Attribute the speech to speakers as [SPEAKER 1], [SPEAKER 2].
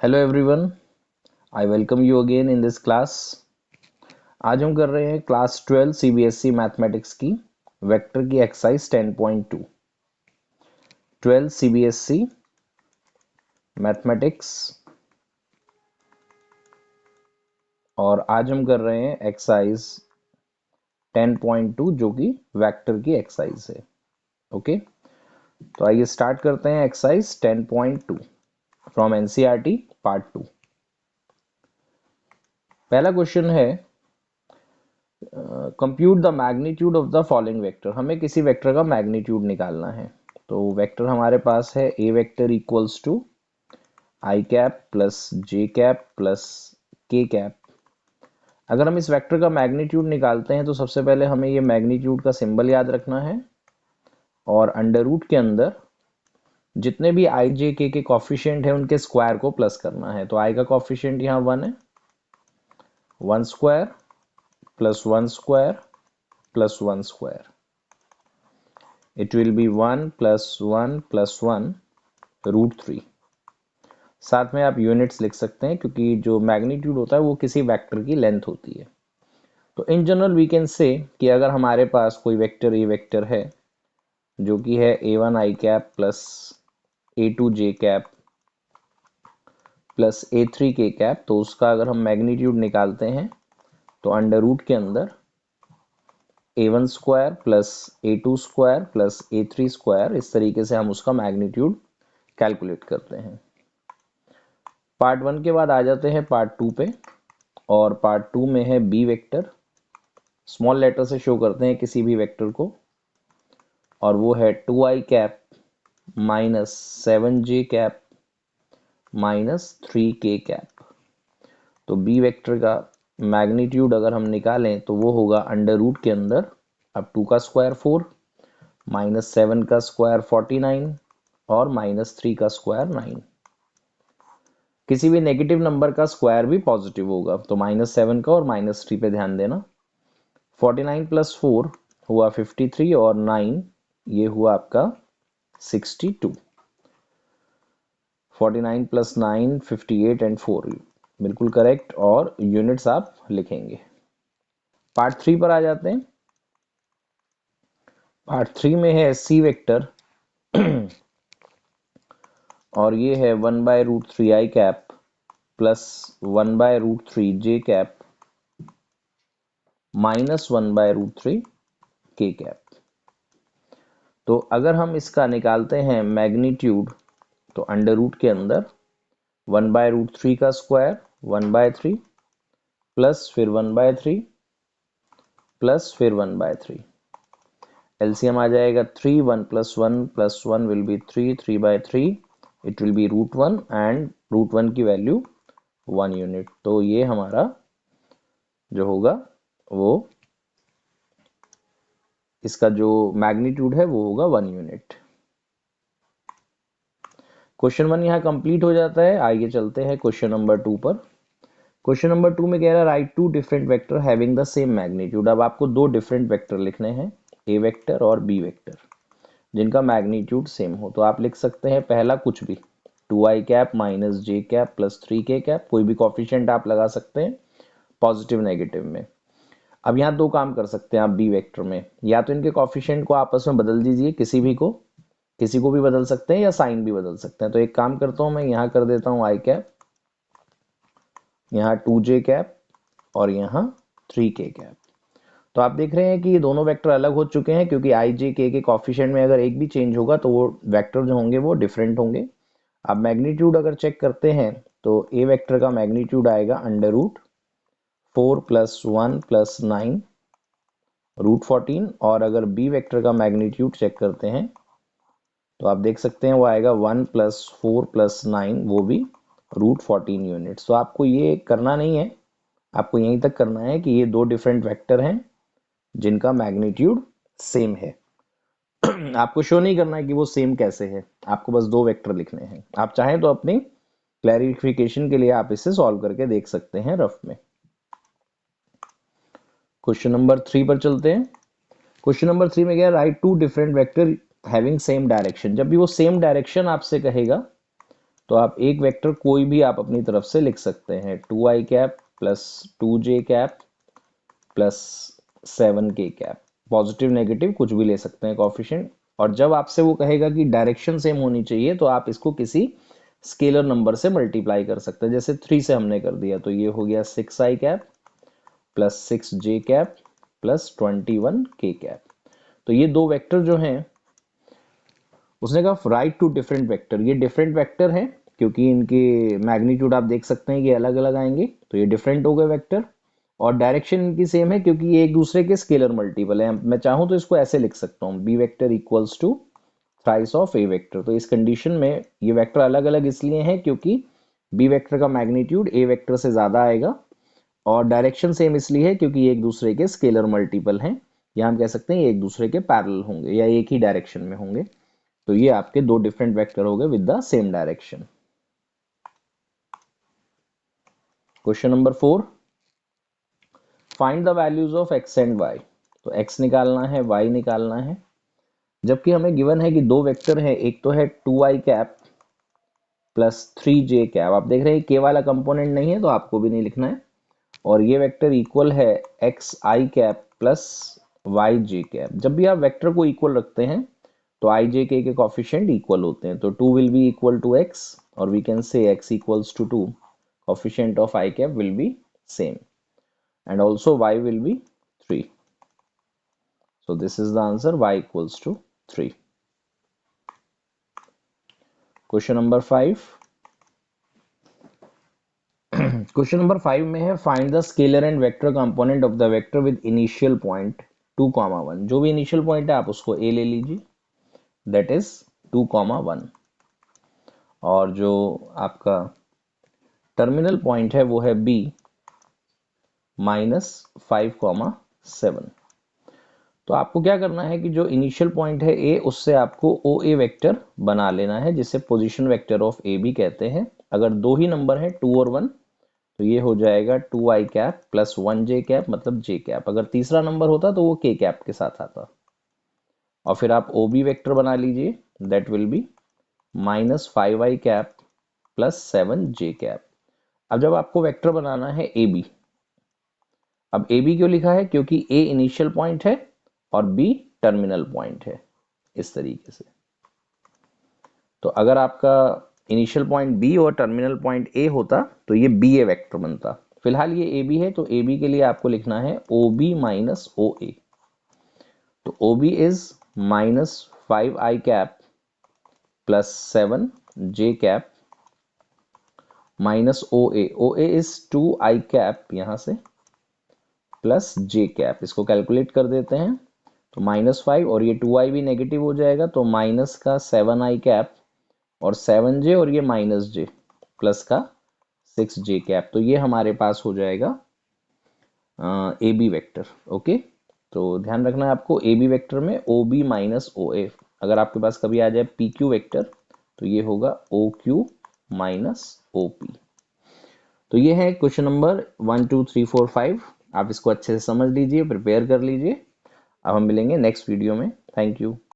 [SPEAKER 1] Hello everyone, I welcome you again in this class. आज हम कर रहे हैं क्लास 12 सीबीएसई मैथमेटिक्स की वेक्टर की एक्सरसाइज 10.2। 12 सीबीएसई मैथमेटिक्स और आज हम कर रहे हैं एक्सरसाइज 10.2 जो कि वेक्टर की एक्सरसाइज है। ओके, तो आइए स्टार्ट करते हैं एक्सरसाइज 10.2 फ्रॉम एनसीईआरटी पार्ट 2। पहला क्वेश्चन है compute the magnitude of the following vector. हमें किसी वेक्टर का मैग्नीट्यूड निकालना है। तो वेक्टर हमारे पास है A vector equals to I cap plus J cap plus K cap. अगर हम इस वेक्टर का मैग्नीट्यूड निकालते हैं तो सबसे पहले हमें ये मैग्नीट्यूड का सिंबल याद रखना है और अंडर रूट के अंदर जितने भी आई जे के कॉफिशिएंट है उनके स्क्वायर को प्लस करना है। तो आई का कॉफिशिएंट यहाँ 1 है, 1 square plus 1 square plus 1 square, it will be 1 plus 1 plus 1 root 3। साथ में आप यूनिट्स लिख सकते हैं क्योंकि जो मैग्नीट्यूड होता है वो किसी वेक्टर की लेंथ होती है। तो इन जनरल वी कैन से कि अगर हमारे पास कोई वेक्टर ए वेक्टर है जो कि है a1 आई कैप प्लस a2 जे कैप प्लस a3 के कैप, तो उसका अगर हम मैग्नीट्यूड निकालते हैं तो अंडर रूट के अंदर a1 square plus a2 square plus a3 square, इस तरीके से हम उसका मैग्नीट्यूड कैलकुलेट करते हैं। पार्ट 1 के बाद आ जाते हैं पार्ट 2 पे, और पार्ट 2 में है बी वेक्टर। स्मॉल लेटर से शो करते हैं किसी भी वेक्टर को, और वो है 2i cap minus 7j cap minus 3k cap. तो बी वेक्टर का मैग्नीट्यूड अगर हम निकालें तो वो होगा अंडर रूट के अंदर, अब 2 का स्क्वायर 4 माइनस 7 का स्क्वायर 49 और माइनस 3 का स्क्वायर 9। किसी भी नेगेटिव नंबर का स्क्वायर भी पॉजिटिव होगा, तो -7 का और -3 पे ध्यान देना। 49 प्लस 4 हुआ 53 और 9 ये हुआ आपका 62। 49 प्लस 9 58 एंड 4 बिल्कुल करेक्ट, और यूनिट्स आप लिखेंगे। पार्ट 3 पर आ जाते हैं। पार्ट 3 में है सी वेक्टर और ये है 1/√3 कैप प्लस 1/√3 जे कैप माइनस 1/√3 के कैप। तो अगर हम इसका निकालते हैं मैग्नीट्यूड तो अंडर रूट के अंदर 1/√3 का स्क्वायर 1/3 प्लस फिर 1/3 प्लस फिर 1/3, एलसीएम आ जाएगा 3, 1 plus 1 plus 1 will be 3, 3/3 it will be √1 and √1 की वैल्यू 1 यूनिट। तो ये हमारा जो होगा वो इसका जो मैग्नीट्यूड है वो होगा 1 यूनिट। क्वेश्चन 1 यहाँ कंप्लीट हो जाता है। आइए चलते हैं क्वेश्चन नंबर 2 पर। क्वेश्चन नंबर 2 में कह रहा है write two different vector having the same magnitude. अब आपको दो डिफरेंट वेक्टर लिखने हैं, ए वेक्टर और बी वेक्टर, जिनका मैग्नीट्यूड सेम हो। तो आप लिख सकते हैं पहला कुछ भी 2i कैप माइनस जे कैप प्लस 3k कैप, कोई भी कॉफिशिएंट आप लगा सकते हैं पॉजिटिव नेगेटिव में। अब यहाँ दो काम कर सकते हैं आप बी वेक्टर में, या तो इनके कॉफिशिएंट को आपस में बदल दीजिए, किसी को भी बदल सकते हैं या साइन भी बदल सकते हैं। तो एक काम करता हूं, मैं यहाँ कर देता हूँ आई कैप, यहाँ 2j कैप और यहाँ 3k कैप। तो आप देख रहे हैं कि ये दोनों वेक्टर अलग हो चुके हैं क्योंकि आई जे के कॉफिशिएंट में अगर एक भी चेंज होगा तो वो वेक्टर जो होंगे वो डिफरेंट होंगे। अब मैग्नीट्यूड अगर चेक करते हैं तो ए वेक्टर का मैग्नीट्यूड आएगा √4 प्लस 1 प्लस 9 √14, और अगर बी वेक्टर का मैग्नीट्यूड चेक करते हैं तो आप देख सकते हैं वो आएगा 1 प्लस 4 प्लस 9, वो भी √14 यूनिट्स। तो आपको ये करना नहीं है, आपको यहीं तक करना है कि ये दो डिफरेंट वेक्टर हैं जिनका मैग्नीट्यूड सेम है। आपको शो नहीं करना है कि वो सेम कैसे है, आपको बस दो वेक्टर लिखने हैं। आप चाहें तो अपनी क्लैरिफिकेशन के लिए आप इसे सॉल्व करके देख सकते हैं रफ में। क्वेश्चन नंबर 3 पर चलते हैं। क्वेश्चन नंबर 3 में क्या है, write two different vector having same direction. जब भी वो सेम डायरेक्शन आपसे कहेगा तो आप एक वेक्टर कोई भी आप अपनी तरफ से लिख सकते हैं, 2i cap plus 2j cap plus 7k cap. Positive negative कुछ भी ले सकते हैं कोफिशिएंट। और जब आपसे वो कहेगा कि डायरेक्शन सेम होनी चाहिए तो आप इसको किसी स्केलर नंबर से मल्टीप्लाई कर सकते हैं। जैसे 3 से हमने कर दिया तो ये हो गया 6i cap plus 6j cap plus 21k cap. तो ये दो वेक्टर जो हैं, उसने कहा राइट टू डिफरेंट वेक्टर। ये डिफरेंट वेक्टर हैं क्योंकि इनके मैग्नीट्यूड आप देख सकते हैं कि अलग अलग आएंगे, तो ये डिफरेंट हो गए वेक्टर। और डायरेक्शन इनकी सेम है क्योंकि ये एक दूसरे के स्केलर मल्टीपल है। मैं चाहूँ तो इसको ऐसे लिख सकता हूँ, B vector equals to thrice of A vector. तो इस कंडीशन में ये वेक्टर अलग अलग इसलिए हैं क्योंकि बी वेक्टर का मैग्नीट्यूड ए वेक्टर से ज़्यादा आएगा, और डायरेक्शन सेम इसलिए है क्योंकि ये एक दूसरे के स्केलर मल्टीपल हैं, या हम कह सकते हैं ये एक दूसरे के पैरेलल होंगे या एक ही डायरेक्शन में होंगे। तो ये आपके दो डिफरेंट वेक्टर हो गए with the same direction. Question number 4, find the values of x and y। तो x निकालना है, y निकालना है। जबकि हमें गिवन है कि दो वेक्टर है, एक तो है 2i cap plus 3j cap. आप देख रहे हैं k वाला कंपोनेंट नहीं है तो आपको भी नहीं लिखना है। और ये वेक्टर इक्वल है xi cap plus yj cap. जब भी आप वेक्टर को इक्वल रखते हैं तो i j k के कोफिशिएंट इक्वल होते हैं। तो 2 will be equal to x, और we can say x equals to 2, coefficient of i cap will be same, and also y will be 3. So this is the answer, y equals to 3. Question number 5. Question number 5 में है find the scalar and vector component of the vector with initial point 2, 1। जो भी initial point है आप उसको a ले लीजिए, that is 2, 1। और जो आपका टर्मिनल पॉइंट है वो है b -5, 7। तो आपको क्या करना है कि जो इनिशियल पॉइंट है a, उससे आपको OA वेक्टर बना लेना है, जिसे पोजीशन वेक्टर ऑफ A भी कहते हैं। अगर दो ही नंबर है 2 और 1 तो ये हो जाएगा 2i cap plus 1j cap, मतलब j कैप। अगर तीसरा नंबर होता तो वो k कैप के साथ आता। और फिर आप OB वेक्टर बना लीजिए, that will be -5i cap plus 7j cap. अब जब आपको वेक्टर बनाना है AB, अब AB क्यों लिखा है? क्योंकि A इनिशियल पॉइंट है और B टर्मिनल पॉइंट है, इस तरीके से। तो अगर आपका इनिशियल पॉइंट B और टर्मिनल पॉइंट A होता तो ये BA वेक्टर बनता। फिलहाल ये AB है तो AB के लिए आपको लिखना है OB माइनस OA। तो OB is -5i cap plus 7j cap minus OA। OA is 2i cap यहाँ से प्लस j कैप। इसको कैलकुलेट कर देते हैं तो -5 और ये 2i भी नेगेटिव हो जाएगा, तो माइनस का 7i कैप और 7j और ये -j प्लस का 6j कैप। तो ये हमारे पास हो जाएगा AB वेक्टर। ओके, तो ध्यान रखना है आपको AB वेक्टर में OB माइनस OA। अगर आपके पास कभी आ जाए PQ वेक्टर तो ये होगा OQ माइनस OP। तो ये है क्वेश्चन नंबर 1 2 3 4 5। आप इसको अच्छे से समझ लीजिए, प्रिपेयर कर लीजिए। अब हम मिलेंगे नेक्स्ट वीडियो में। Thank you.